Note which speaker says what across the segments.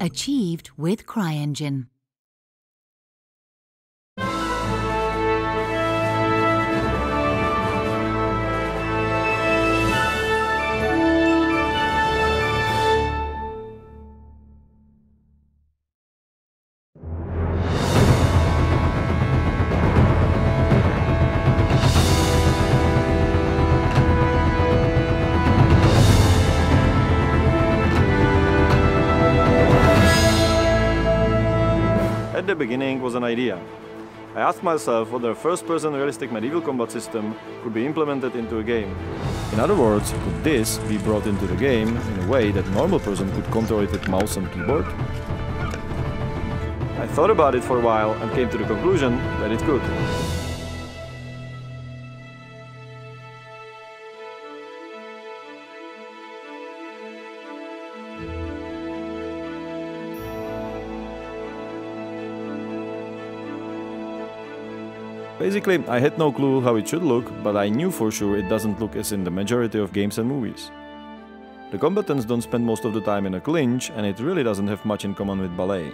Speaker 1: Achieved with CryEngine.
Speaker 2: At the beginning was an idea. I asked myself whether a first-person realistic medieval combat system could be implemented into a game. In other words, could this be brought into the game in a way that a normal person could control it with mouse and keyboard? I thought about it for a while and came to the conclusion that it could. Basically, I had no clue how it should look, but I knew for sure it doesn't look as in the majority of games and movies. The combatants don't spend most of the time in a clinch, and it really doesn't have much in common with ballet.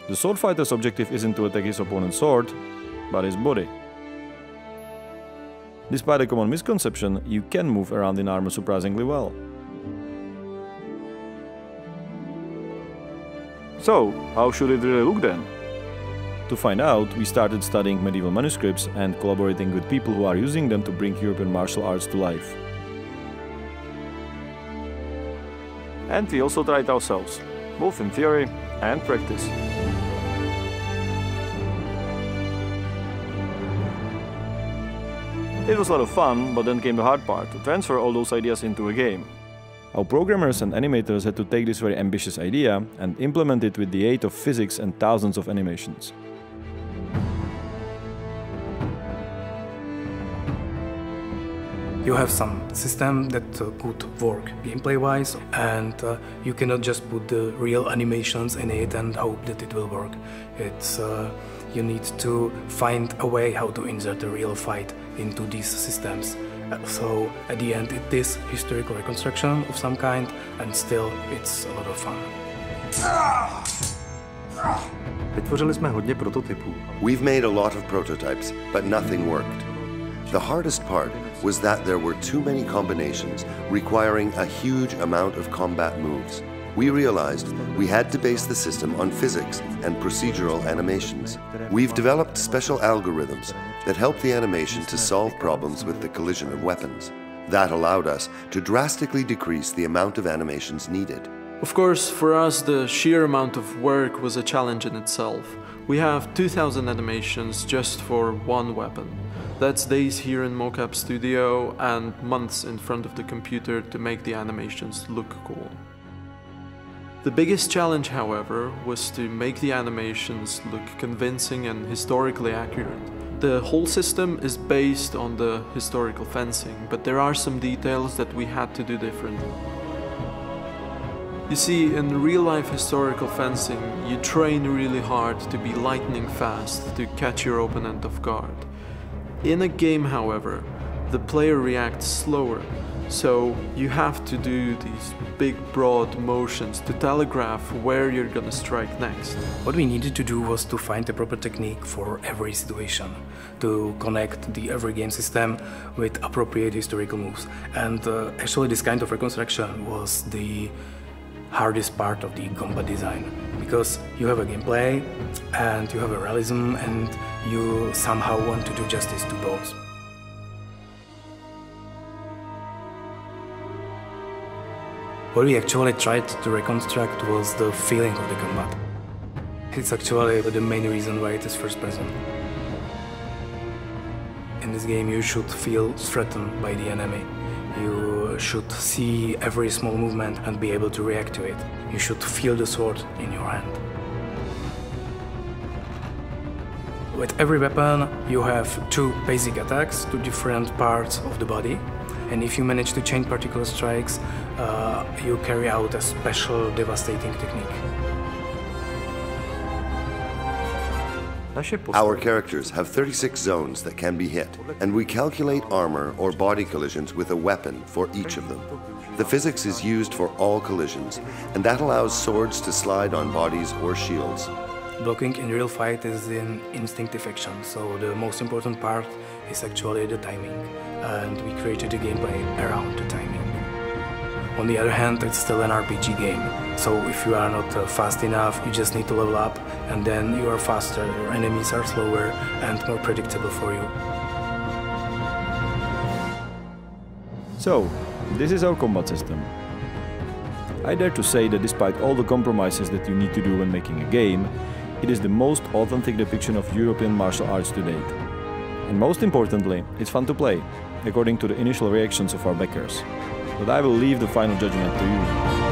Speaker 2: The sword fighter's objective isn't to attack his opponent's sword, but his body. Despite a common misconception, you can move around in armor surprisingly well. So, how should it really look then? To find out, we started studying medieval manuscripts and collaborating with people who are using them to bring European martial arts to life. And we also tried ourselves, both in theory and practice. It was a lot of fun, but then came the hard part, to transfer all those ideas into a game. Our programmers and animators had to take this very ambitious idea and implement it with the aid of physics and thousands of animations.
Speaker 3: You have some system that could work gameplay-wise, and you cannot just put the real animations in it and hope that it will work. You need to find a way how to insert a real fight into these systems. So at the end it is historical reconstruction of some kind, and still it's a lot of fun.
Speaker 4: Vytvořili jsme hodně prototypů.
Speaker 5: We've made a lot of prototypes, but nothing worked. The hardest part was that there were too many combinations, requiring a huge amount of combat moves. We realized we had to base the system on physics and procedural animations. We've developed special algorithms that help the animation to solve problems with the collision of weapons. That allowed us to drastically decrease the amount of animations needed.
Speaker 6: Of course, for us, the sheer amount of work was a challenge in itself. We have 2,000 animations just for one weapon. That's days here in mocap studio and months in front of the computer to make the animations look cool. The biggest challenge, however, was to make the animations look convincing and historically accurate. The whole system is based on the historical fencing, but there are some details that we had to do differently. You see, in real-life historical fencing, you train really hard to be lightning fast to catch your opponent off guard. In a game, however, the player reacts slower, so you have to do these big, broad motions to telegraph where you're gonna strike next.
Speaker 3: What we needed to do was to find the proper technique for every situation, to connect the every game system with appropriate historical moves. And actually this kind of reconstruction was the hardest part of the combat design, because you have a gameplay and you have a realism and you somehow want to do justice to both. What we actually tried to reconstruct was the feeling of the combat. It's actually the main reason why it is first person. In this game you should feel threatened by the enemy. You should see every small movement and be able to react to it. You should feel the sword in your hand. With every weapon you have two basic attacks to different parts of the body, and if you manage to chain particular strikes, you carry out a special devastating technique.
Speaker 5: Our characters have 36 zones that can be hit, and we calculate armor or body collisions with a weapon for each of them. The physics is used for all collisions, and that allows swords to slide on bodies or shields.
Speaker 3: Blocking in real fight is an instinctive action, so the most important part is actually the timing, and we created the gameplay around the timing. On the other hand, it's still an RPG game, so if you are not fast enough, you just need to level up, and then you are faster, your enemies are slower and more predictable for you.
Speaker 2: So, this is our combat system. I dare to say that despite all the compromises that you need to do when making a game, it is the most authentic depiction of European martial arts to date. And most importantly, it's fun to play, according to the initial reactions of our backers. But I will leave the final judgment to you.